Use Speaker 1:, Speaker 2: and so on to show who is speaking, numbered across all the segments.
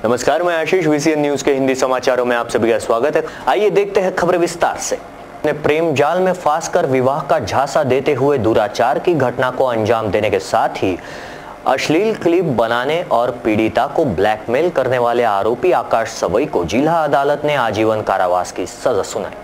Speaker 1: नमस्कार, मैं आशीष, VCN news के हिंदी समाचारों में आप सभी का स्वागत है। आइए देखते हैं खबर विस्तार से। प्रेम जाल में फांसकर विवाह का झांसा देते हुए दुराचार की घटना को अंजाम देने के साथ ही अश्लील क्लिप बनाने और पीड़िता को ब्लैकमेल करने वाले आरोपी आकाश सवई को जिला अदालत ने आजीवन कारावास की सजा सुनाई।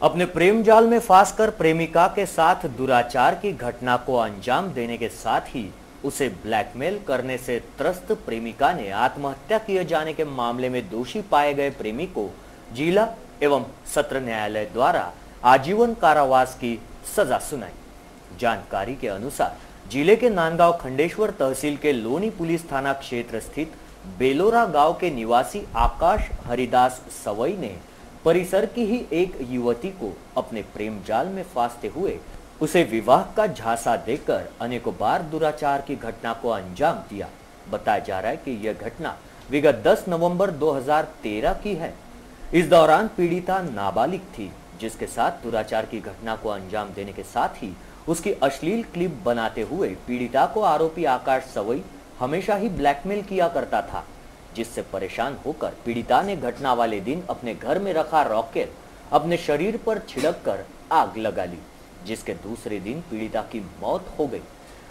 Speaker 1: अपने प्रेम जाल में फांसकर प्रेमिका के साथ दुराचार की घटना को अंजाम देने के साथ ही उसे ब्लैकमेल करने से त्रस्त प्रेमिका ने आत्महत्या किए जाने के मामले में दोषी पाए गए प्रेमी को जिला एवं सत्र न्यायालय द्वारा आजीवन कारावास की सजा सुनाई। जानकारी के अनुसार जिले के नांदगांव खंडेश्वर तहसील के लोनी पुलिस थाना क्षेत्र स्थित बेलोरा गांव के निवासी आकाश हरिदास सवई ने परिसर की ही एक युवती को अपने प्रेम जाल में फांसते हुए उसे विवाह का झांसा देकर अनेकों बार दुराचार की घटना को अंजाम दिया। बताया जा रहा है कि यह घटना विगत 10 नवंबर 2013 की है। इस दौरान पीड़िता नाबालिग थी, जिसके साथ दुराचार की घटना को अंजाम देने के साथ ही उसकी अश्लील क्लिप बनाते हुए पीड़िता को आरोपी आकाश सवई हमेशा ही ब्लैकमेल किया करता था, जिससे परेशान होकर पीड़िता ने घटना वाले दिन अपने घर में रखा रॉकेट अपने शरीर पर छिड़क कर आग लगा ली, जिसके दूसरे दिन पीड़िता की मौत हो गई।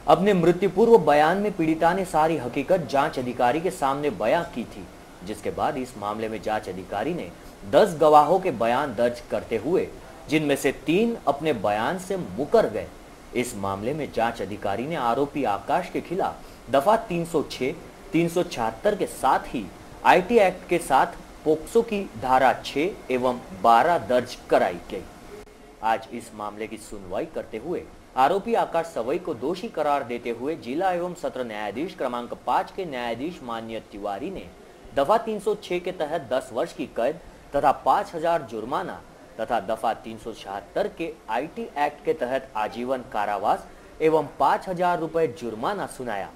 Speaker 1: अपने मृत्यु पूर्व बयान में पीड़िता ने सारी हकीकत जांच अधिकारी के सामने बयां की थी, जिसके बाद इस मामले में जांच अधिकारी ने 10 गवाहों के बयान दर्ज करते हुए जिनमें से 3 अपने बयान से मुकर गए। इस मामले में जांच अधिकारी ने आरोपी आकाश के खिलाफ दफा 306, 376 के साथ ही आईटी एक्ट के साथ पोक्सो की धारा 6 एवं 12 दर्ज कराई गई। आज इस मामले की सुनवाई करते हुए आरोपी आकाश सवई को दोषी करार देते हुए जिला एवं सत्र न्यायाधीश क्रमांक 5 के न्यायाधीश माननीय तिवारी ने दफा 306 के तहत 10 वर्ष की कैद तथा 5000 जुर्माना तथा दफा 376 के आईटी एक्ट के तहत आजीवन कारावास एवं 5000 रुपए जुर्माना सुनाया।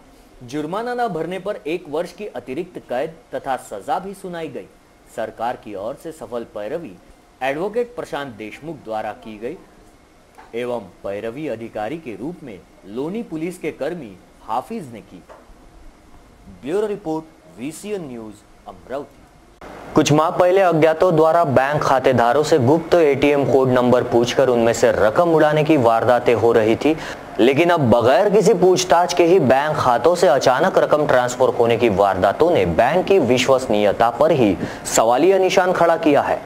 Speaker 1: जुर्माना न भरने पर 1 वर्ष की अतिरिक्त कैद तथा सजा भी सुनाई गई। सरकार की ओर से सफल पैरवी एडवोकेट प्रशांत देशमुख द्वारा की गई एवं पैरवी अधिकारी के रूप में लोनी पुलिस के कर्मी हाफिज ने की। Bureau report, VCN news, Amravati. कुछ माह पहले अज्ञातों द्वारा बैंक खातेदारों से गुप्त एटीएम कोड नंबर पूछकर उनमें से रकम उड़ाने की वारदातें हो रही थी, लेकिन अब बगैर किसी पूछताछ के ही बैंक खातों से अचानक रकम ट्रांसफर होने की वारदातों ने बैंक की विश्वसनीयता पर ही सवालिया निशान खड़ा किया है।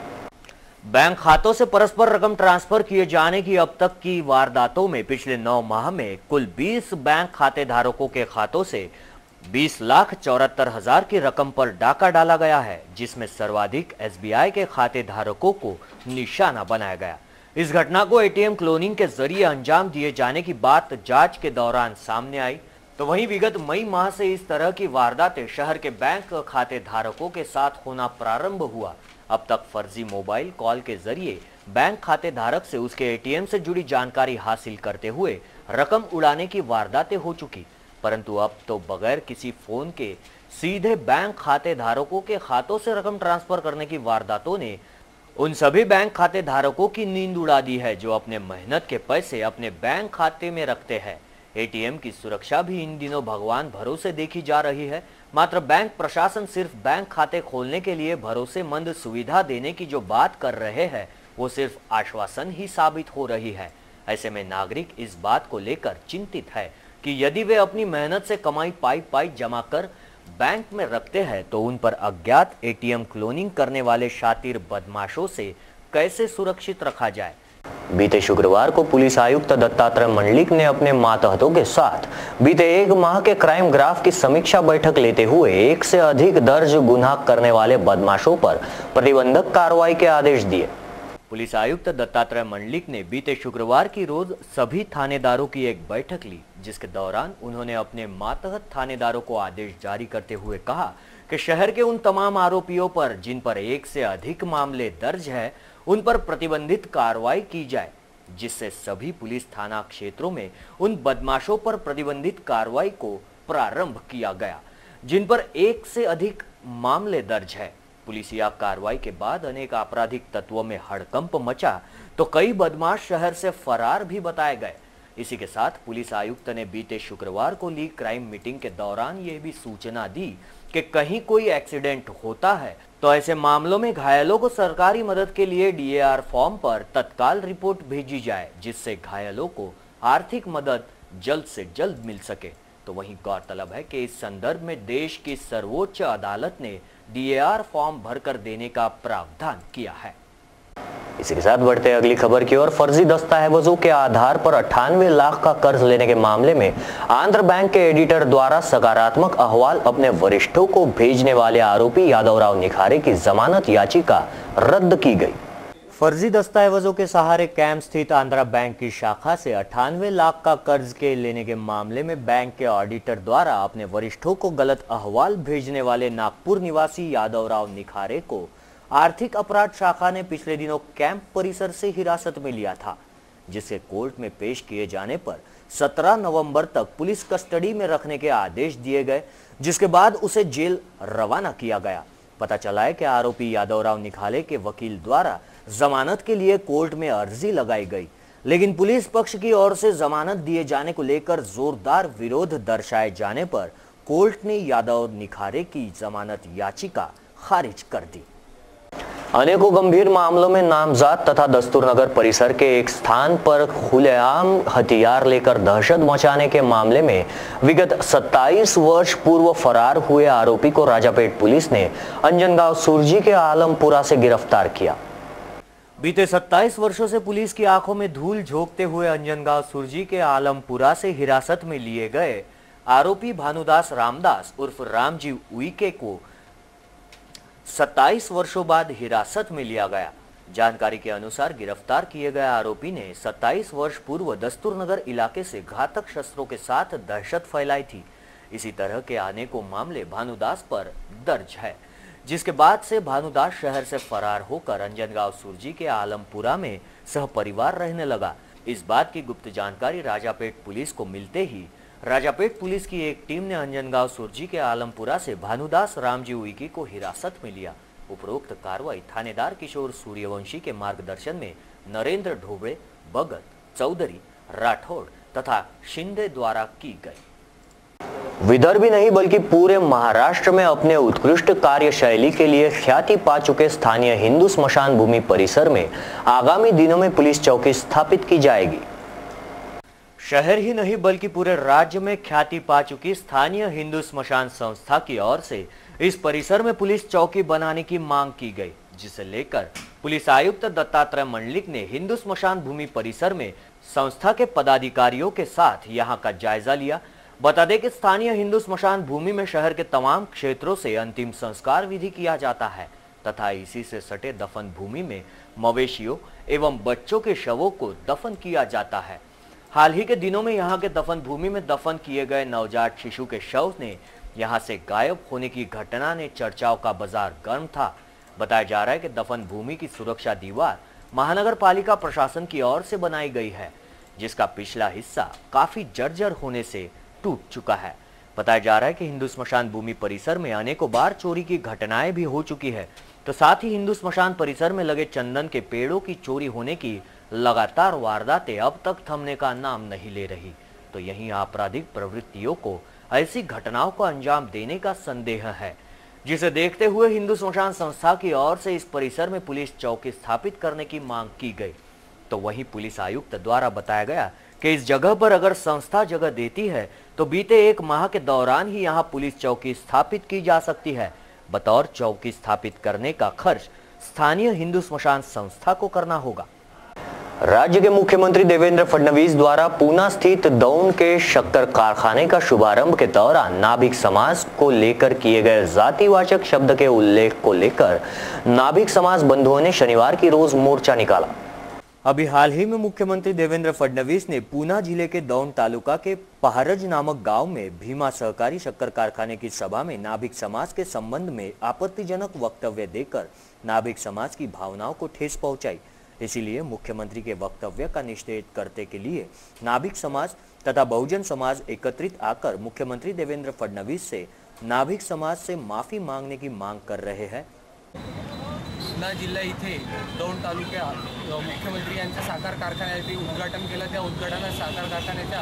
Speaker 1: बैंक खातों से परस्पर रकम ट्रांसफर किए जाने की अब तक की वारदातों में पिछले 9 माह में कुल 20 बैंक खाते धारकों के खातों से 20,74,000 की रकम पर डाका डाला गया है, जिसमें सर्वाधिक एसबीआई के खाते धारकों को निशाना बनाया गया। इस घटना को एटीएम क्लोनिंग के जरिए अंजाम दिए जाने की बात जांच के दौरान सामने आई, तो वहीं विगत मई माह से इस तरह की वारदातें शहर के बैंक खाते धारकों के साथ होना प्रारंभ हुआ। अब तक फर्जी मोबाइल कॉल के जरिए बैंक खाते धारक से उसके एटीएम से जुड़ी जानकारी हासिल करते हुए रकम उड़ाने की वारदातें हो चुकी, परंतु अब तो बगैर किसी फोन के सीधे बैंक खाते धारकों के खातों से रकम ट्रांसफर करने की वारदातों ने उन सभी बैंक खाते धारकों की नींद उड़ा दी है जो अपने मेहनत के पैसे अपने बैंक खाते में रखते हैं। एटीएम की सुरक्षा भी इन दिनों भगवान भरोसे देखी जा रही है, मात्र बैंक प्रशासन सिर्फ बैंक खाते खोलने के लिए भरोसेमंद सुविधा देने की जो बात कर रहे हैं वो सिर्फ आश्वासन ही साबित हो रही है। ऐसे में नागरिक इस बात को लेकर चिंतित है कि यदि वे अपनी मेहनत से कमाई पाई जमा कर बैंक में रखते हैं तो उन पर अज्ञात एटीएम क्लोनिंग करने वाले शातिर बदमाशों से कैसे सुरक्षित रखा जाए। बीते शुक्रवार को पुलिस आयुक्त दत्तात्रेय मंडलिक ने अपने मातहतों के साथ बीते 1 माह के क्राइम ग्राफ की समीक्षा बैठक लेते हुए 1 से अधिक दर्ज गुनाह करने वाले बदमाशों पर प्रतिबंधक कार्रवाई के आदेश दिए। पुलिस आयुक्त दत्तात्रेय मंडलिक ने बीते शुक्रवार की रोज सभी थानेदारों की एक बैठक ली, जिसके दौरान उन्होंने अपने मातहत थानेदारों को आदेश जारी करते हुए कहा कि शहर के उन तमाम आरोपियों पर जिन पर 1 से अधिक मामले दर्ज है उन पर प्रतिबंधित कार्रवाई की जाए, जिससे सभी पुलिस थाना क्षेत्रों में उन बदमाशों पर प्रतिबंधित कार्रवाई को प्रारंभ किया गया जिन पर 1 से अधिक मामले दर्ज है। पुलिसिया कार्रवाई के बाद अनेक आपराधिक तत्वों में हड़कंप मचा तो कई बदमाश शहर से फरार भी बताए गए। इसी के साथ पुलिस आयुक्त ने बीते शुक्रवार को ली क्राइम मीटिंग के दौरान यह भी सूचना दी
Speaker 2: कि कहीं कोई एक्सीडेंट होता है तो ऐसे मामलों में घायलों को सरकारी मदद के लिए DAR फॉर्म पर तत्काल रिपोर्ट भेजी जाए, जिससे घायलों को आर्थिक मदद जल्द से जल्द मिल सके। तो वहीं गौरतलब है कि इस संदर्भ में देश की सर्वोच्च अदालत ने DAR फॉर्म भरकर देने का प्रावधान किया है।
Speaker 1: इसी के साथ बढ़ते हैं अगली खबर की ओर। फर्जी दस्तावेजों के आधार पर 98 लाख का कर्ज लेने के मामले में आंध्र बैंक के एडिटर द्वारा सकारात्मक अहवाल अपने वरिष्ठों को भेजने वाले आरोपी यादवराव निखारे की जमानत याचिका रद्द की गई।
Speaker 2: फर्जी दस्तावेजों के सहारे कैंप स्थित आंध्रा बैंक की शाखा से 98 लाख का कर्ज के लेने के मामले में बैंक के ऑडिटर द्वारा अपने वरिष्ठों को गलत अहवाल भेजने वाले नागपुर निवासी यादवराव निखारे को आर्थिक अपराध शाखा ने पिछले दिनों कैंप परिसर से हिरासत में लिया था, जिसे कोर्ट में पेश किए जाने पर 17 नवंबर तक पुलिस कस्टडी में रखने के आदेश दिए गए, जिसके बाद उसे जेल रवाना किया गया। पता चला है कि आरोपी यादवराव निखारे के वकील द्वारा जमानत के लिए कोर्ट में अर्जी लगाई गई, लेकिन पुलिस पक्ष की ओर से जमानत दिए जाने को लेकर जोरदार विरोध दर्शाए जाने पर कोर्ट ने यादव निखारे की जमानत याचिका खारिज कर दी।
Speaker 1: अनेकों गंभीर मामलों में नामजद तथा दस्तूरनगर परिसर के एक स्थान पर खुलेआम हथियार लेकर दहशत मचाने के मामले में विगत 27 वर्ष पूर्व फरार हुए आरोपी को राजापेट पुलिस ने अंजनगांव सुरजी के आलमपुरा से गिरफ्तार किया।
Speaker 2: बीते 27 वर्षों से पुलिस की आंखों में धूल झोंकते हुए अंजनगांव सुरजी के आलमपुरा से हिरासत में लिए गए आरोपी भानुदास रामदास उर्फ रामजी उइके को 27 वर्षों बाद हिरासत में लिया गया। जानकारी के अनुसार गिरफ्तार किए गए आरोपी ने 27 वर्ष पूर्व दस्तूरनगर इलाके से घातक शस्त्रों के साथ दहशत फैलाई थी। इसी तरह के अनेकों मामले भानुदास पर दर्ज है, जिसके बाद से भानुदास शहर से फरार होकर अंजनगांव सुरजी के आलमपुरा में सहपरिवार रहने लगा। इस बात की गुप्त जानकारी राजापेट पुलिस को मिलते ही राजापेट पुलिस की एक टीम ने अंजनगांव सुरजी के आलमपुरा से भानुदास रामजी उइके को हिरासत में लिया। उपरोक्त कार्रवाई थानेदार किशोर सूर्यवंशी के मार्गदर्शन में नरेंद्र ढोबळे, भगत, चौधरी, राठौड़ तथा शिंदे द्वारा की गई।
Speaker 1: विदर्भ ही नहीं बल्कि पूरे महाराष्ट्र में अपने उत्कृष्ट कार्यशैली के लिए ख्याति पा चुके स्थानीय हिंदू स्मशान भूमि परिसर में आगामी दिनों में पुलिस चौकी स्थापित की जाएगी।
Speaker 2: शहर ही नहीं बल्कि पूरे राज्य में ख्याति पा चुकी स्थानीय हिंदू स्मशान संस्था की ओर से इस परिसर में पुलिस चौकी बनाने की मांग की गई, जिसे लेकर पुलिस आयुक्त दत्तात्रेय मंडलिक ने हिंदू स्मशान भूमि परिसर में संस्था के पदाधिकारियों के साथ यहां का जायजा लिया। बता दें कि स्थानीय हिंदू स्मशान भूमि में शहर के तमाम क्षेत्रों से अंतिम संस्कार विधि किया जाता है तथा इसी से सटे दफन भूमि में मवेशियों एवं बच्चों के शवों को दफन किया जाता है। हाल ही के दिनों में यहां के दफन भूमि में दफन किए गए नवजात शिशु के शव ने यहां से गायब होने की घटना ने चर्चाओं का बाजार गर्म था। बताया जा रहा है कि दफन भूमि की सुरक्षा दीवार महानगर पालिका प्रशासन की ओर से बनाई गई है, जिसका पिछला हिस्सा काफी जर्जर होने से टूट चुका है। बताया जा रहा है कि हिंदू स्मशान भूमि परिसर में अनेकों बार चोरी की घटनाएं भी हो चुकी है, तो साथ ही हिंदू स्मशान परिसर में लगे चंदन के पेड़ों की चोरी होने की लगातार वारदातें अब तक थमने का नाम नहीं ले रही। तो यही आपराधिक प्रवृत्तियों को ऐसी घटनाओं को अंजाम देने का संदेह है, जिसे देखते हुए हिंदू स्मशान संस्था की ओर से इस परिसर में पुलिस चौकी स्थापित करने की मांग की गई। तो वहीं पुलिस आयुक्त द्वारा बताया गया कि इस जगह पर अगर संस्था जगह देती है तो बीते 1 माह के दौरान ही यहाँ पुलिस चौकी स्थापित की जा सकती है। बतौर चौकी स्थापित करने का खर्च स्थानीय हिंदू स्मशान संस्था को करना होगा।
Speaker 1: राज्य के मुख्यमंत्री देवेंद्र फडणवीस द्वारा पूना स्थित दौन के शक्कर कारखाने का शुभारंभ के दौरान नाभिक समाज को लेकर किए गए जातिवाचक शब्द के उल्लेख को लेकर नाभिक समाज बंधुओं ने शनिवार की रोज मोर्चा निकाला।
Speaker 2: अभी हाल ही में मुख्यमंत्री देवेंद्र फडणवीस ने पूना जिले के दौन तालुका के पहारज नामक गांव में भीमा सहकारी शक्कर कारखाने की सभा में नाभिक समाज के संबंध में आपत्तिजनक वक्तव्य देकर नाभिक समाज की भावनाओं को ठेस पहुंचाई। इसीलिए मुख्यमंत्री के वक्तव्य का निषेध करने के लिए नाभिक समाज तथा बहुजन समाज एकत्रित आकर मुख्यमंत्री देवेंद्र फडणवीस से नाभिक समाज से माफी मांगने की मांग कर रहे हैं।
Speaker 3: जुन्नर जिल्हा इथे दौंड तालुक्यात मुख्यमंत्री यांच्या साखर कारखान्याचे उद्घाटन केलं। त्या उद्घाटनात साखर कारखान्याच्या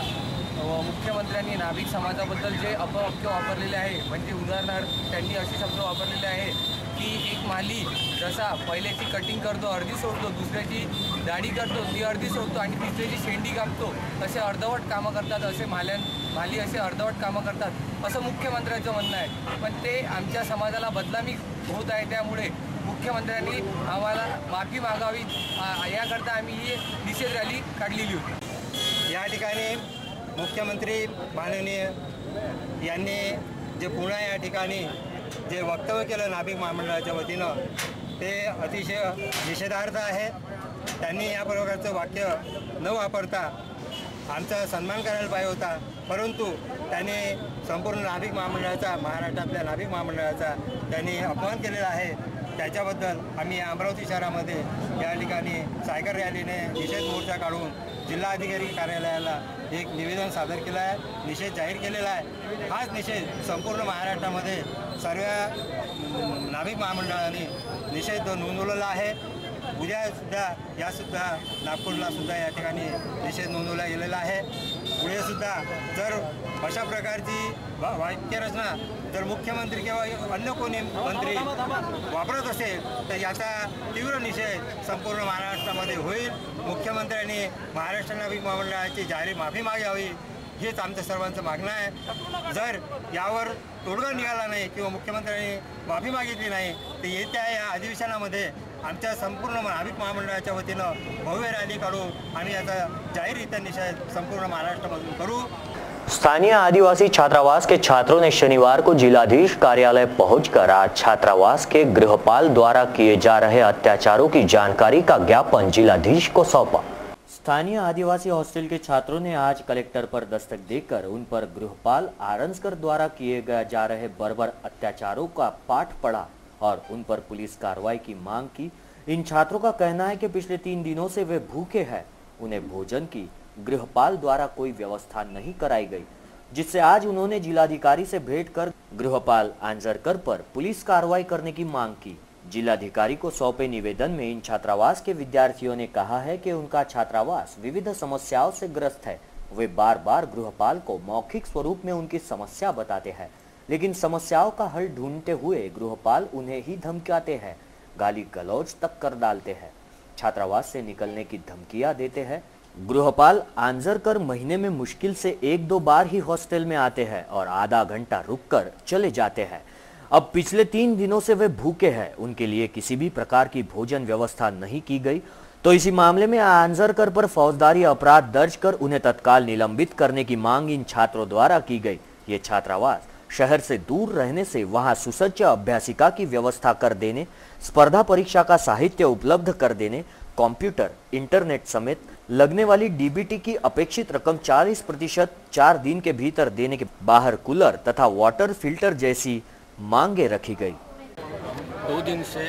Speaker 3: मुख्यमंत्र्यांनी नाभिक समाजाबद्दल जे अपवाक्य वापरलेले आहे, म्हणजे उदाहरणार्थ त्यांनी असे शब्द वापरलेले आहे की एक माली जसा पहिल्याची कटिंग करतो अर्धी सोडतो, दुसऱ्याची दाढी करतो ती अर्धी सोडतो आणि तिसऱ्याची शेंडी कापतो, असे अर्धवट कामं करतात, असे माली असे अर्धवट कामं करतात असं मुख्यमंत्र्यांचं म्हणणं आहे। पण ते आमच्या समाजाला बदनामी होत आहे, त्यामुळे मुख्यमंत्र्यांनी आम्हाला माफी मागावी याकरता आम्ही ही निषेध रॅली काढलेली होती।
Speaker 4: या ठिकाणी मुख्यमंत्री माननीय यांनी जे पुन्हा या ठिकाणी जे वक्तव्य केलं नाभिक महामंडळाच्या वतीनं ते अतिशय निषेधार्थ आहे। त्यांनी या प्रकारचं वाक्य न वापरता आमचा सन्मान करायला पाहिजे होता, परंतु त्यांनी संपूर्ण नाभिक महामंडळाचा, महाराष्ट्रातल्या नाभिक महामंडळाचा त्यांनी अपमान केलेला आहे। त्याच्याबद्दल आम्ही अमरावती शहरामध्ये या ठिकाणी सायकल रॅलीने निषेध मोर्चा काढून जिल्हाधिकारी कार्यालयाला एक निवेदन सादर केलं आहे, निषेध जाहीर केलेला आहे। हाच निषेध संपूर्ण महाराष्ट्रामध्ये सर्व नाभिक महामंडळांनी निषेध नोंदवलेला आहे। उद्यासुद्धा नागपूरलासुद्धा या ठिकाणी निषेध नोंदवला गेलेला आहे। पुढेसुद्धा जर अशा प्रकारची वाक्यरचना जर मुख्यमंत्री किंवा अन्य कोणी मंत्री वापरत असेल तर याचा तीव्र निषेध संपूर्ण महाराष्ट्रामध्ये होईल। मुख्यमंत्र्यांनी महाराष्ट्र नाभिक महामंडळाची जाहीर माफी मागावी हेच आमचं सर्वांचं मागणं आहे। जर यावर तोडगा निघाला नाही किंवा मुख्यमंत्र्यांनी माफी मागितली नाही तर येत्या या अधिवेशनामध्ये आमच्या संपूर्ण नाभिक महामंडळाच्या वतीनं भव्य रॅली काढू, आम्ही याचा जाहीररित्या निषेध संपूर्ण महाराष्ट्रामधून करू।
Speaker 1: स्थानीय आदिवासी छात्रावास के छात्रों ने शनिवार को जिलाधीश कार्यालय पहुंचकर आज छात्रावास के गृहपाल द्वारा किए जा रहे अत्याचारों की जानकारी का ज्ञापन जिलाधीश को सौंपा।
Speaker 2: स्थानीय आदिवासी हॉस्टल के छात्रों ने आज कलेक्टर पर दस्तक देकर उन पर गृहपाल आरंजकर द्वारा किए जा रहे बर्बर अत्याचारों का पाठ पढ़ा और उन पर पुलिस कार्रवाई की मांग की। इन छात्रों का कहना है कि पिछले 3 दिनों से वे भूखे हैं, उन्हें भोजन की गृहपाल द्वारा कोई व्यवस्था नहीं कराई गई, जिससे आज उन्होंने जिलाधिकारी से भेंट कर गृहपाल आंजरकर पर पुलिस कार्रवाई करने की मांग की। जिलाधिकारी को सौंपे निवेदन में इन छात्रावास के विद्यार्थियों ने कहा है कि उनका छात्रावास विविध समस्याओं से ग्रस्त है। वे बार बार गृहपाल को मौखिक स्वरूप में उनकी समस्या बताते हैं, लेकिन समस्याओं का हल ढूंढते हुए गृहपाल उन्हें ही धमकाते हैं, गाली गलौज तक कर डालते हैं, छात्रावास से निकलने की धमकियां देते हैं। गृहपाल आंजरकर महीने में मुश्किल से 1-2 बार ही हॉस्टल में आते हैं और आधा घंटा रुककर चले जाते हैं। अब पिछले 3 दिनों से वे भूखे हैं, उनके लिए किसी भी प्रकार की भोजन व्यवस्था नहीं की गई, तो इसी मामले में आंजरकर पर फौजदारी अपराध दर्ज कर उन्हें तत्काल निलंबित करने की मांग इन छात्रों द्वारा की गई। ये छात्रावास शहर से दूर रहने से वहां सुसज्ज अभ्यासिका की व्यवस्था कर देने, स्पर्धा परीक्षा का साहित्य उपलब्ध कर देने, कंप्यूटर, इंटरनेट समेत लगने वाली डीबीटी की अपेक्षित रकम 40% 4 दिन के भीतर देने के बाहर कूलर तथा वाटर फिल्टर जैसी मांगे रखी गई।
Speaker 5: 2 दिन से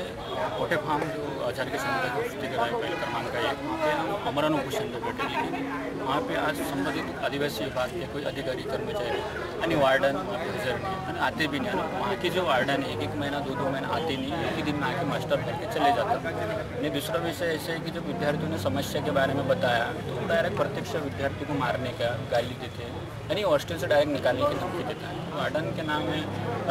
Speaker 5: कोटे फार्म जो आचार्य के संघ का स्थिकर आहे पहिलं क्रमांक 1 वहाँ पे हम अमरान उपोषण बैठे, लेकिन वहाँ पे आज संबंधित आदिवासी विभाग के कोई अधिकारी कर्मचारी आणि वार्डन हजर नहीं आणि आते भी नहीं। वहाँ की जो वार्डन है 1 महीना 2 महीना आते नहीं, एक ही दिन में आके मास्टर करके चले जाते हैं। दूसरा विषय ऐसे है कि जब विद्यार्थियों ने समस्या के बारे में बताया तो वो डायरेक्ट प्रत्यक्ष विद्यार्थी को मारने का गाली देते हैं, यानी हॉस्टल से डायरेक्ट निकालने की धमकी देता है। वार्डन के नाम है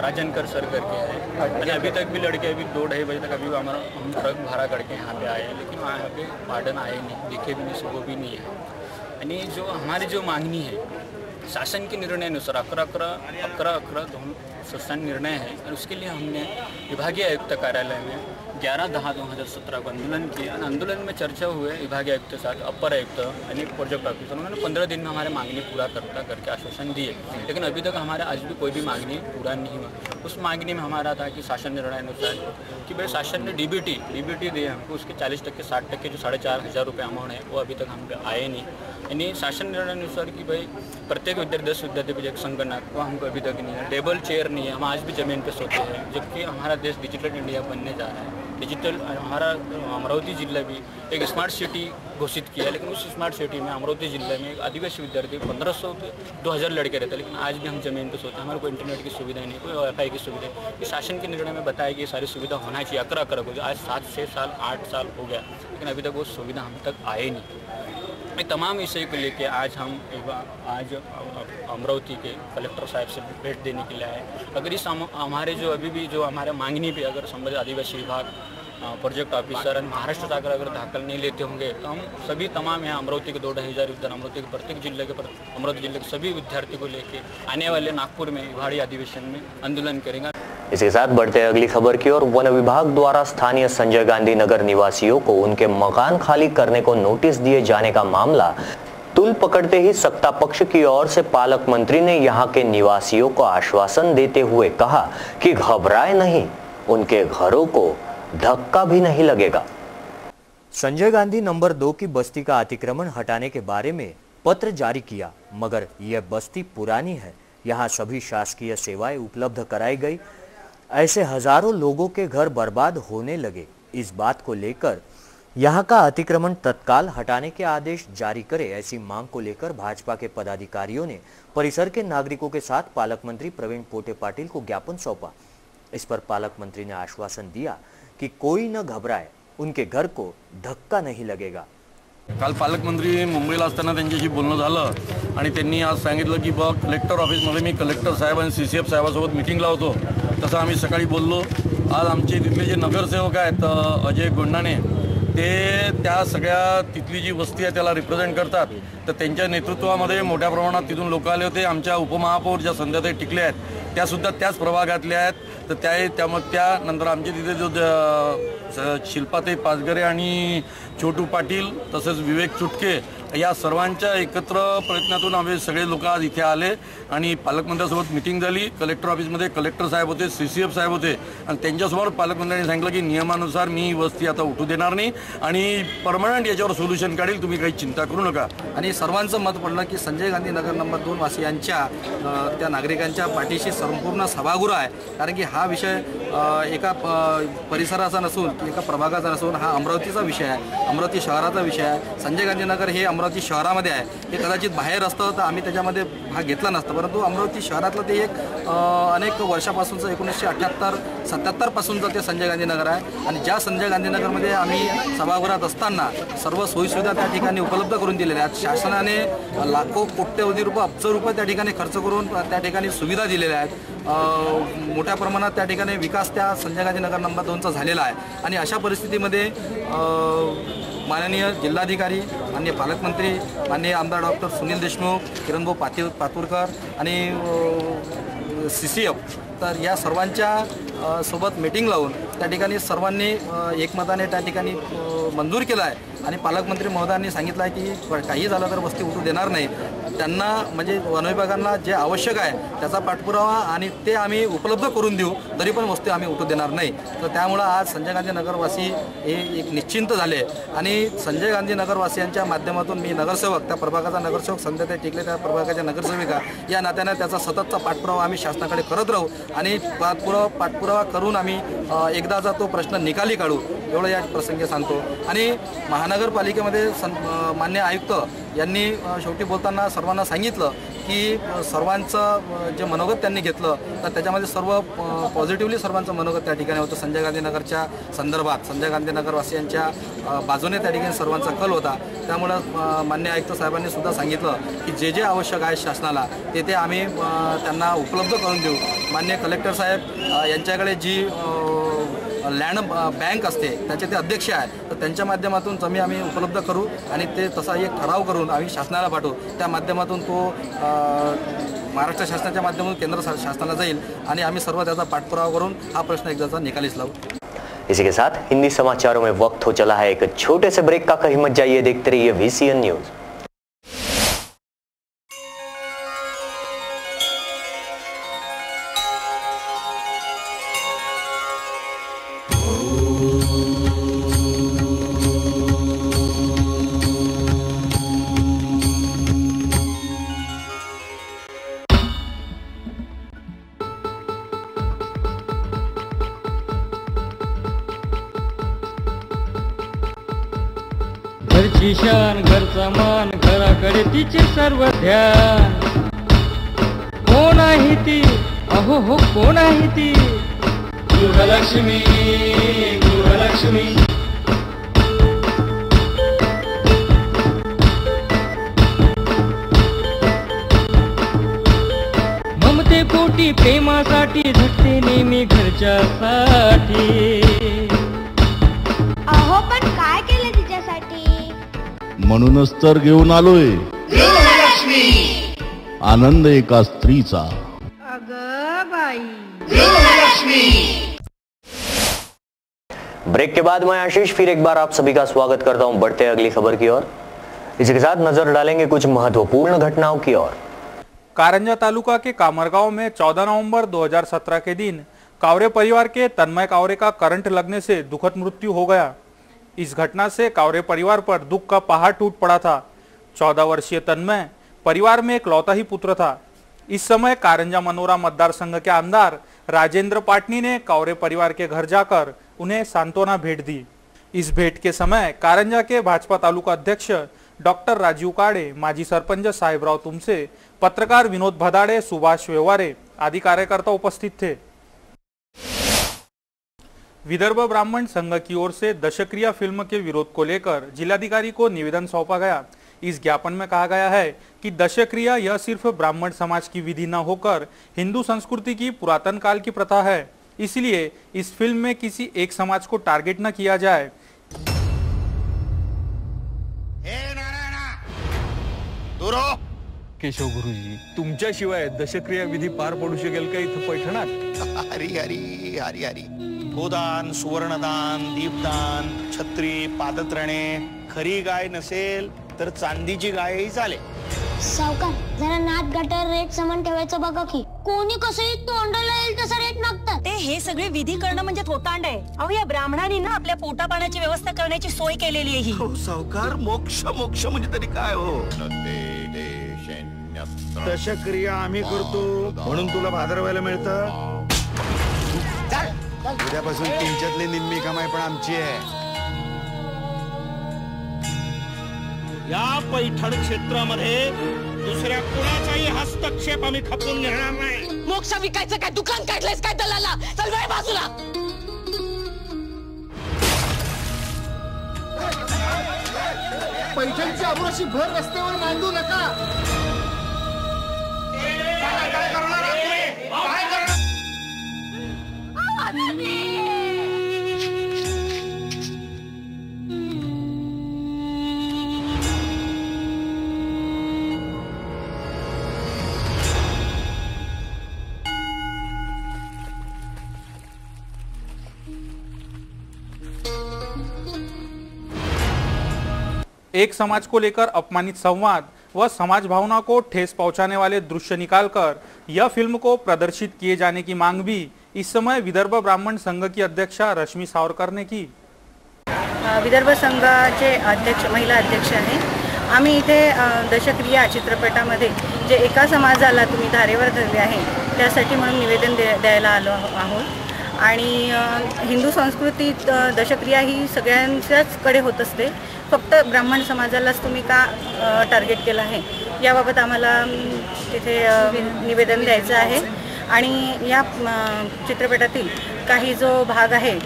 Speaker 5: राजनकर सर करके है, अभी तक भी लड़के अभी 2-2.5 बजे तक अभी हमारा हम ट्रक भाड़ा करके यहाँ पे आए हैं, लेकिन वहाँ पे वार्डन आए नहीं, दिखे भी नहीं, सुबह भी नहीं है। यानी जो हमारी जो मांगनी है शासन के निर्णय अनुसार 11/11 शासन निर्णय है और उसके लिए हमने विभागीय आयुक्त कार्यालय में 11/10/2017 को आंदोलन किया। आंदोलन में चर्चा हुए विभागीय आयुक्त के साथ, अपर आयुक्त यानी प्रोजेक्ट ऑफिसर, उन्होंने 15 दिन में हमारे मांगनी पूरा करके आश्वासन दिए, लेकिन अभी तक हमारा आज भी कोई भी मांगनी पूरा नहीं हुआ। उस मांगनी में हमारा था कि शासन निर्णय अनुसार कि भाई शासन ने डीबीटी दिए हमको, उसके 40% 60% जो 4,500 रुपये अमाउंट है वो अभी तक हम पे आए नहीं। यानी शासन निर्णय अनुसार कि भाई प्रत्येक विद्यार्थी 10 विद्यार्थी पर एक संगणक वो हमको अभी तक नहीं है, टेबल चेयर नहीं है, हम आज भी ज़मीन पे सोते हैं, जबकि हमारा देश डिजिटल इंडिया बनने जा रहा है। डिजिटल हमारा अमरावती जिला भी एक स्मार्ट सिटी घोषित किया है, लेकिन उस स्मार्ट सिटी में अमरावती जिले में एक आदिवासी विद्यार्थी 1500 से 2000 लड़के रहते हैं, लेकिन आज भी हम ज़मीन पर सोते हैं। हमारे को इंटरनेट की सुविधा नहीं, कोई वाईफाई की सुविधा नहीं। इस शासन के निर्णय में बताया कि ये सारी सुविधा होना चाहिए, अकरा हो गया। आज 7-6 साल 8 साल हो गया, लेकिन अभी तक वो सुविधा हम तक आए नहीं। ये तमाम विषय को लेके आज हम आज अमरावती के कलेक्टर साहब से भेंट देने के लिए आए। अगर इस हमारे जो अभी भी जो हमारे मांगनी पे अगर संबंधित आदिवासी विभाग, प्रोजेक्ट ऑफिसर और महाराष्ट्र सरकार अगर दाखिल नहीं लेते होंगे तो हम सभी तमाम यहाँ अमरावती के 2-2,500 विद्यार्थी, अमरावती के प्रत्येक जिले के अमरावती जिले के सभी विद्यार्थी को लेके आने वाले नागपुर में विभागीय अधिवेशन में आंदोलन करेंगे।
Speaker 1: इसके साथ बढ़ते अगली खबर की ओर। वन विभाग द्वारा स्थानीय संजय गांधी नगर निवासियों को उनके मकान खाली करने को नोटिस दिए जाने का मामला तूल पकड़ते ही सत्ता पक्ष की ओर से पालक मंत्री ने यहां के निवासियों को आश्वासन देते हुए कहा कि घबराए नहीं, उनके घरों को धक्का भी नहीं लगेगा।
Speaker 2: संजय गांधी नंबर 2 की बस्ती का अतिक्रमण हटाने के बारे में पत्र जारी किया, मगर यह बस्ती पुरानी है, यहाँ सभी शासकीय सेवाएं उपलब्ध कराई गई। ऐसे हजारों लोगों के घर बर्बाद होने लगे। इस बात को लेकर यहाँ का अतिक्रमण तत्काल हटाने के आदेश जारी करे, ऐसी मांग को लेकर भाजपा के पदाधिकारियों ने परिसर के नागरिकों के साथ पालक मंत्री प्रवीण पोटे पाटिल को ज्ञापन सौंपा। इस पर पालक मंत्री ने आश्वासन दिया कि कोई न घबराए, उनके घर को धक्का नहीं लगेगा।
Speaker 6: काल पालकमंत्री मुंबईला असताना त्यांच्याशी बोलणं झालं आणि त्यांनी आज सांगितलं की बघ कलेक्टर ऑफिसमध्ये मी कलेक्टर साहेब आणि CCF साहेबासोबत मीटिंगला होतो, तसं आम्ही सकाळी बोललो। आज आमचे तिथले जे नगरसेवक आहेत अजय गोंडाने, ते त्या सगळ्या तिथली जी वस्ती आहे त्याला रिप्रेझेंट करतात, तर त्यांच्या नेतृत्वामध्ये मोठ्या प्रमाणात तिथून लोक आले होते। आमच्या उपमहापौर ज्या संध्याताई टिकले आहेत त्यासुद्धा त्याच प्रभागातल्या आहेत, तर त्यानंतर आमचे तिथे जो शिल्पाताई पाचगरे आणि छोटू पाटील तसेच विवेक चुटके या सर्वांच्या एकत्र प्रयत्नातून आम्ही सगळे लोक आज इथे आले आणि पालकमंत्र्यांसोबत मीटिंग झाली। कलेक्टर ऑफिसमध्ये कलेक्टर साहेब होते, CCF साहेब होते आणि त्यांच्यासमोर पालकमंत्र्यांनी सांगितलं की नियमानुसार मी वस्ती आता उठू देणार नाही आणि परमनंट याच्यावर सोल्युशन काढेल, तुम्ही काही चिंता करू नका।
Speaker 7: आणि सर्वांचं मत पडलं की संजय गांधी नगर नंबर 2 वासियांच्या त्या नागरिकांच्या पाठीशी संपूर्ण सभागृह आहे, कारण की हा विषय एका परिसराचा नसून एका प्रभागाचा नसून हा अमरावतीचा विषय आहे, अमरावती शहराचा विषय आहे। संजय गांधी नगर हे अमरावती शहरामध्ये आहे, ते कदाचित बाहेर असतं तर आम्ही त्याच्यामध्ये भाग घेतला नसता, परंतु अमरावती शहरातलं ते एक अनेक वर्षापासूनचं 1978-77 पासूनचं ते संजय गांधी नगर आहे। आणि ज्या संजय गांधी नगरमध्ये आम्ही सभागृहात असताना सर्व सोयीसुविधा त्या ठिकाणी उपलब्ध करून दिलेल्या आहेत। शासनाने लाखो कोट्यवधी रुपये, अब्ज रुपये त्या ठिकाणी खर्च करून त्या ठिकाणी सुविधा दिलेल्या आहेत। मोठ्या प्रमाणात त्या ठिकाणी विकास त्या संजय गांधी नगर नंबर 2चा झालेला आहे। आणि अशा परिस्थितीमध्ये माननीय जिल्हाधिकारी, माननीय पालकमंत्री, माननीय आमदार डॉक्टर सुनील देशमुख, किरणभाऊ पातुरकर आणि CCF, तर या सर्वांच्या सोबत मीटिंग लावून त्या ठिकाणी सर्वांनी एकमताने त्या ठिकाणी मंजूर केला आहे। आणि पालकमंत्री महोदयांनी सांगितलं आहे की काही झालं तर वस्ती उठू देणार नाही, त्यांना म्हणजे वन विभागांना जे आवश्यक आहे त्याचा पाठपुरावा आणि ते आम्ही उपलब्ध करून देऊ, तरी पण वस्ती आम्ही उठू देणार नाही। तर त्यामुळे आज संजय गांधी नगरवासी हे एक निश्चिंत झाले आणि संजय गांधी नगरवासियांच्या माध्यमातून मी नगरसेवक, त्या प्रभागाचा नगरसेवक संध्याताई टिकले त्या प्रभागाच्या नगरसेविका या नात्याने त्याचा सततचा पाठपुरावा आम्ही शासनाकडे करत राहू आणि पाठपुरावा करून आम्ही एकदाचा तो प्रश्न निकाली काढू, एवढं या प्रसंगी सांगतो। आणि महानगरपालिकेमध्ये मान्य आयुक्त यांनी शेवटी बोलताना सर्वांना सांगितलं की सर्वांचं जे मनोगत त्यांनी घेतलं तर त्याच्यामध्ये सर्व पॉझिटिव्हली सर्वांचं मनोगत त्या ठिकाणी होतं। संजय गांधी नगरच्या संदर्भात संजय गांधी नगरवासियांच्या बाजूने त्या ठिकाणी सर्वांचा कल होता। त्यामुळं मान्य आयुक्त साहेबांनी सुद्धा सांगितलं की जे जे आवश्यक आहे शासनाला ते आम्ही त्यांना उपलब्ध करून देऊ। मान्य कलेक्टर साहेब यांच्याकडे जी लँड बँक असते त्याचे ते अध्यक्ष आहे, तर त्यांच्या माध्यमातून जमीन आम्ही उपलब्ध करू आणि ते तसा एक ठराव करून आम्ही शासनाला पाठवू। त्या माध्यमातून तो महाराष्ट्र शासनाच्या माध्यमातून केंद्र शासनाला जाईल आणि आम्ही सर्व त्याचा पाठपुरावा करून हा प्रश्न एकदाचा निकालीच लावू।
Speaker 1: इसी के साथ हिंदी समाचारों में वक्त हो चला है एक छोटे से ब्रेक का। कहीं मत जाइए, देखते रहिए VCN न्यूज।
Speaker 8: घरची शान घरचा मान घराकडे तिचे सर्व ध्यान. कोण आहे ती अहो हो कोण आहे ती गृहलक्ष्मी गृहलक्ष्मी. ममते पोटी प्रेमासाठी झटते नेहमी घरच्यासाठी.
Speaker 9: अहो पण काय केलं तिच्यासाठी.
Speaker 10: म्हणूनच तर घेऊन आलोय
Speaker 9: गृहलक्ष्मी.
Speaker 10: आनंद एका स्त्रीचा.
Speaker 9: अगं बाई.
Speaker 1: ब्रेक के बाद मैं आशीष फिर एक बार आप सभी का स्वागत करता हूं। बढ़ते हैं अगली खबर की ओर। इसी के साथ नजर डालेंगे कुछ महत्वपूर्ण घटनाओं की ओर।
Speaker 11: कारंजा तालुका के कामरगांव में 14 नवंबर 2017 के दिन कावरे परिवार के तन्मय कावरे का करंट लगने से दुखद मृत्यु हो गया। इस घटना से कावरे परिवार पर दुख का पहाड़ टूट पड़ा था। 14 वर्षीय तन्मय परिवार में एक लौता ही पुत्र था। इस समय कारंजा मनोरा मतदार संघ के आमदार राजेंद्र पाटनी ने कावरे परिवार के घर जाकर उन्हें सांत्वना भेंट दी। इस भेंट के समय कारंजा के भाजपा तालुका अध्यक्ष डॉक्टर राजीव काड़े, माजी सरपंच साहेबराव तुमसे, पत्रकार विनोद भदाड़े, सुभाष व्यवहारे आदि कार्यकर्ता उपस्थित थे। विदर्भ ब्राह्मण संघ की ओर से दशक्रिया फिल्म के विरोध को लेकर जिलाधिकारी को निवेदन सौंपा गया। इस ज्ञापन में कहा गया है कि दशक्रिया यह सिर्फ ब्राह्मण समाज की विधि न होकर हिंदू संस्कृति की पुरातन काल की प्रथा है, इसलिए इस फिल्म में किसी एक समाज को टारगेट न किया जाए।
Speaker 12: केशव गुरुजी, तुमच्याशिवाय दशक्रिया विधी पार पडू शकेल का इथं पैठणात?
Speaker 13: हरी हरी हरी हरी. गोदान, सुवर्णदान, दीपदान, छत्री, पादत्रणे. खरी गाय नसेल तर चांदीची गायही चालेल.
Speaker 9: सावकार जरा नाट गटर रेट समान ठेवायचं बघा की. कोणी कसंही तोंडाला येईल तसा रेट मागतात.
Speaker 14: ते हे सगळे विधी करणं म्हणजे थोतांड आहे. अहो या ब्राह्मणांनी ना आपल्या पोटा पाण्याची व्यवस्था करण्याची सोय केलेली आहे.
Speaker 13: हो सावकार, मोक्ष मोक्ष म्हणजे तरी काय हो. दशक्रिया आम्ही करतो म्हणून तुला भादरवायला मिळतं. उद्यापासून तुमच्यातली निम्मी कमाई पण आमची आहे.
Speaker 15: या पैठण क्षेत्रामध्ये दुसऱ्या कोणाचाही हस्तक्षेप आम्ही खपवून घेणार नाही.
Speaker 14: मोक्ष विकायचं काय दुकान काढलंयस काय दलाला? चल वेळ बाजूला.
Speaker 15: पैठणची अबुराशी भर रस्त्यावर मांडू नका. काय करणार तुम्ही? काय करणार?
Speaker 11: एक समाज को लेकर अपमानित संवाद व समाज भावना को ठेस पहुंचाने वाले दृश्य निकालकर यह फिल्म को प्रदर्शित किए जाने की मांग भी इस समय विदर्भ ब्राह्मण संघ की अध्यक्षा रश्मी सावरकर ने की।
Speaker 16: विदर्भ संघाचे अध्यक्ष महिला अध्यक्ष आहे। आम्ही इथे दशक्रिया चित्रपटामध्ये जे एका समाजाला तुम्ही धारेवर धरले आहे त्यासाठी म्हणून निवेदन द्यायला आलो आहोत। आणि हिंदू संस्कृतीत दशक्रिया ही सगळ्यांच्याच कडे होत असते, फक्त ब्राह्मण समाजालाच तुम्ही का टार्गेट केलं आहे याबाबत आम्हाला तिथे निवेदन द्यायचं आहे। आणि या चित्रपटातील काही जो भाग आहे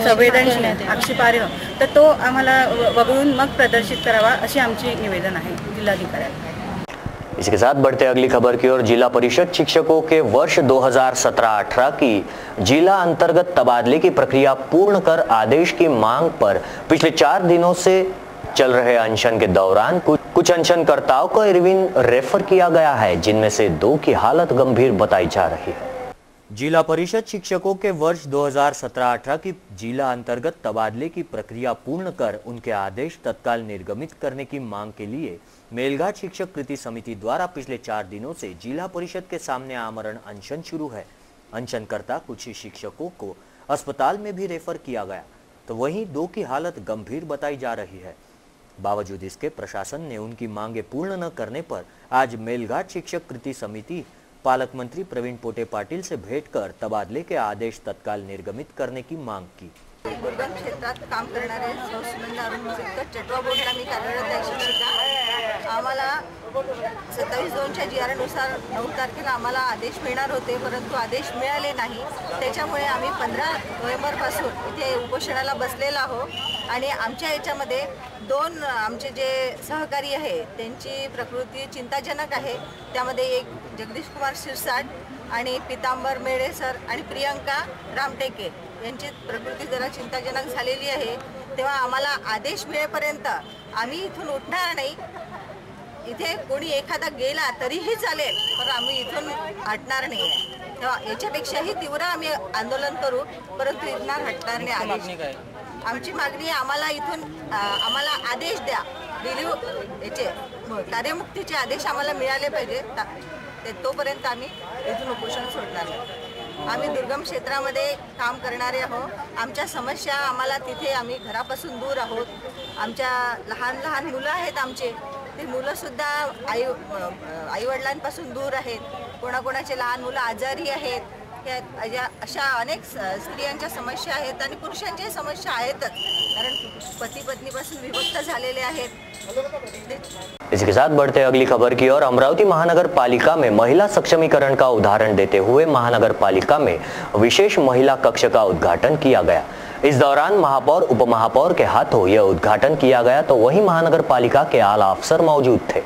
Speaker 16: संवेदनशील आक्षेपार्ह तर तो आम्हाला वगळून मग प्रदर्शित करावा अशी आमची निवेदन आहे जिल्हाधिकाऱ्यांना।
Speaker 1: इसके साथ बढ़ते अगली खबर की ओर। जिला परिषद शिक्षकों के वर्ष 2017-18 की जिला अंतर्गत तबादले की प्रक्रिया पूर्ण कर आदेश की मांग पर पिछले 4 दिनों से चल रहे अनशन के दौरान कुछ अनशनकर्ताओं को इरविन रेफर किया गया है, जिनमें से 2 की हालत गंभीर बताई जा रही है।
Speaker 2: जिला परिषद शिक्षकों के वर्ष 2017-18 की जिला अंतर्गत तबादले की प्रक्रिया पूर्ण कर उनके आदेश तत्काल निर्गमित करने की मांग के लिए मेलघाट शिक्षक कृति समिति द्वारा पिछले 4 दिनों से जिला परिषद के सामने आमरण अनशन शुरू है। अनशनकर्ता कुछ शिक्षकों को अस्पताल में भी रेफर किया गया, तो वहीं 2 की हालत गंभीर बताई जा रही है। बावजूद इसके प्रशासन ने उनकी मांगे पूर्ण न करने पर आज मेलघाट शिक्षक कृति समिति पालक मंत्री प्रवीण पोटे पाटिल से भेंट कर तबादले के आदेश तत्काल निर्गमित करने की मांग की।
Speaker 16: दुर्गम क्षेत्रात काम करणारे सुनंदा अरुण चटवा बोर्डला मी कार्यरत आहे शिक्षिका. आम्हाला 27/2च्या GR नुसार 9 तारखेला आम्हाला आदेश मिळणार होते, परंतु आदेश मिळाले नाही. त्याच्यामुळे आम्ही 15 नोव्हेंबरपासून इथे उपोषणाला बसलेलो आहोत आणि आमच्या याच्यामध्ये 2 आमचे जे सहकारी आहे त्यांची प्रकृती चिंताजनक आहे. त्यामध्ये एक जगदीश कुमार शिरसाट आणि पितांबर मेळे सर आणि प्रियंका रामटेके यांची प्रकृती जरा चिंताजनक झालेली आहे. तेव्हा आम्हाला आदेश मिळेपर्यंत आम्ही इथून उठणार नाही. इथे कोणी एखादा गेला तरीही चालेल, पण आम्ही इथून हटणार नाही. तेव्हा याच्यापेक्षाही तीव्र आम्ही आंदोलन करू, परंतु इथून हटणार नाही. आदेश आमची मागणी आम्हाला इथून आम्हाला आदेश द्या. याचे कार्यमुक्तीचे आदेश आम्हाला मिळाले पाहिजे. तोपर्यंत आम्ही इथून उपोषण सोडणार नाही. आम्ही दुर्गम क्षेत्रामध्ये काम करणारे आहोत. आमच्या समस्या आम्हाला तिथे आम्ही घरापासून दूर आहोत. आमच्या लहान लहान मुलं आहेत आमचे, ते मुलंसुद्धा आईवडिलांपासून दूर आहेत. कोणाकोणाचे लहान मुलं आजारी आहेत. अशा अनेक स्त्रियांच्या समस्या आहेत आणि पुरुषांच्या समस्या आहेतच, कारण पती पत्नीपासून विभक्त झालेले आहेत.
Speaker 1: इसी के साथ बढ़ते अगली खबर की ओर। अमरावती महानगर पालिका में महिला सक्षमीकरण का उदाहरण देते हुए महानगर पालिका में विशेष महिला कक्ष का उद्घाटन किया गया। इस दौरान महापौर उपमहापौर के हाथों यह उद्घाटन किया गया, तो वहीं महानगर पालिका के आला अफसर मौजूद थे।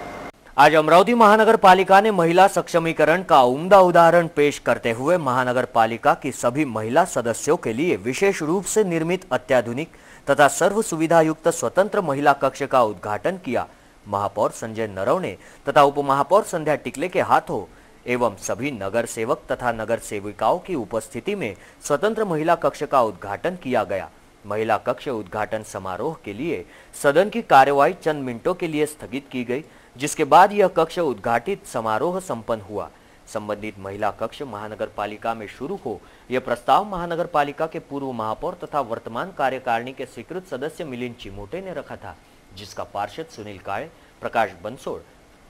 Speaker 2: आज अमरावती महानगर पालिका ने महिला सक्षमीकरण का उम्दा उदाहरण पेश करते हुए महानगर पालिका की सभी महिला सदस्यों के लिए विशेष रूप से निर्मित अत्याधुनिक तथा सर्व सुविधा युक्त स्वतंत्र महिला कक्ष का उद्घाटन किया। महापौर संजय नरवणे तथा उपमहापौर संध्या टिकले के हाथों एवं सभी नगर सेवक तथा नगर सेविकाओं की उपस्थिति में स्वतंत्र महिला कक्ष का उद्घाटन किया गया। महिला कक्ष उद्घाटन समारोह के लिए सदन की कार्यवाही चंद मिनटों के लिए स्थगित की गई, जिसके बाद यह कक्ष उद्घाटित समारोह संपन्न हुआ। संबंधित महिला कक्ष महानगर पालिका में शुरू हो, यह प्रस्ताव महानगर पालिका के पूर्व महापौर तथा वर्तमान कार्यकारिणी के स्वीकृत सदस्य मिलिंद चिमोटे ने रखा था, जिसका पार्षद सुनील काळे, प्रकाश बंसोड़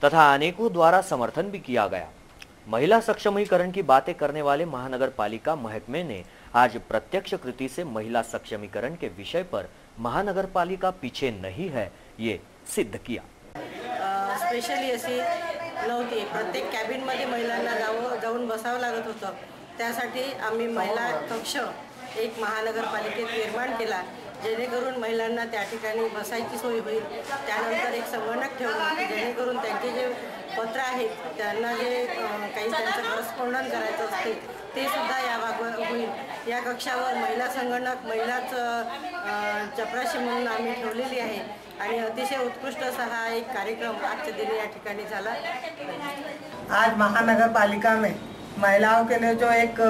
Speaker 2: तथा अनेकों द्वारा समर्थन भी किया गया। महिला सक्षमीकरण की बातें करने वाले महानगर पालिका महकमे ने आज प्रत्यक्ष कृति से महिला सक्षमीकरण के विषय पर महानगर पालिका पीछे नहीं है, ये सिद्ध किया।
Speaker 16: स्पेशली अशी नव्हती, प्रत्येक कॅबिनमध्ये महिलांना जाऊन बसावं लागत होतं. त्यासाठी आम्ही महिला कक्ष एक महानगरपालिकेत निर्माण केला, जेणेकरून महिलांना त्या ठिकाणी बसायची सोय होईल. त्यानंतर एक संगणक ठेवलं की जेणेकरून त्यांचे जे पत्र आहेत त्यांना जे काही त्यांचं करस्पॉन्डन्स करायचं असते ते सुद्धा या भागावर होईल. या कक्षावर महिला संगणक, महिलाच चपराशी म्हणून आम्ही ठेवलेली आहे आणि अतिशय उत्कृष्ट असा हा एक कार्यक्रम आजच्या दिनी या ठिकाणी झाला।
Speaker 17: आज महानगर पालिका में महिलाओं के लिए जो एक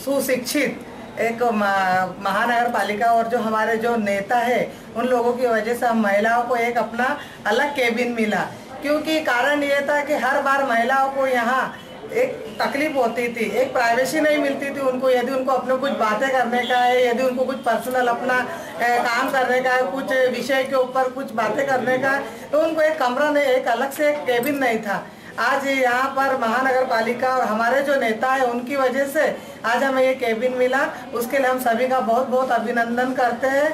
Speaker 17: सुशिक्षित एक महानगर पालिका और जो हमारे जो नेता है उन लोगों की वजह से हम महिलाओं को एक अपना अलग केबिन मिला, क्योंकि कारण ये था कि हर बार महिलाओं को यहाँ एक तकलीफ होती थी, एक प्राइवेसी नहीं मिलती थी उनको। यदि उनको अपने कुछ बातें करने का है, यदि उनको कुछ पर्सनल अपना काम करने का है, कुछ विषय के ऊपर कुछ बातें करने का है, तो उनको एक कमरा नहीं, एक अलग से एक केबिन नहीं था। आज यहाँ पर महानगर पालिका और हमारे जो नेता है उनकी वजह से आज हमें ये केबिन मिला, उसके लिए हम सभी का बहुत बहुत अभिनंदन करते हैं।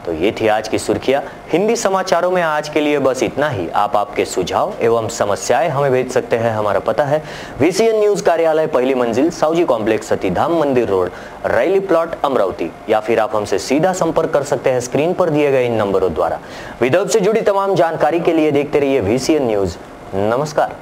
Speaker 1: तो ये थी आज की सुर्खियां। हिंदी समाचारों में आज के लिए बस इतना ही। आप आपके सुझाव एवं समस्याएं हमें भेज सकते हैं। हमारा पता है VCN न्यूज कार्यालय, पहली मंजिल, सावजी कॉम्प्लेक्स, सतीधाम मंदिर रोड, रैली प्लॉट, अमरावती। या फिर आप हमसे सीधा संपर्क कर सकते हैं स्क्रीन पर दिए गए इन नंबरों द्वारा। विदर्भ से जुड़ी तमाम जानकारी के लिए देखते रहिए VCN न्यूज। नमस्कार।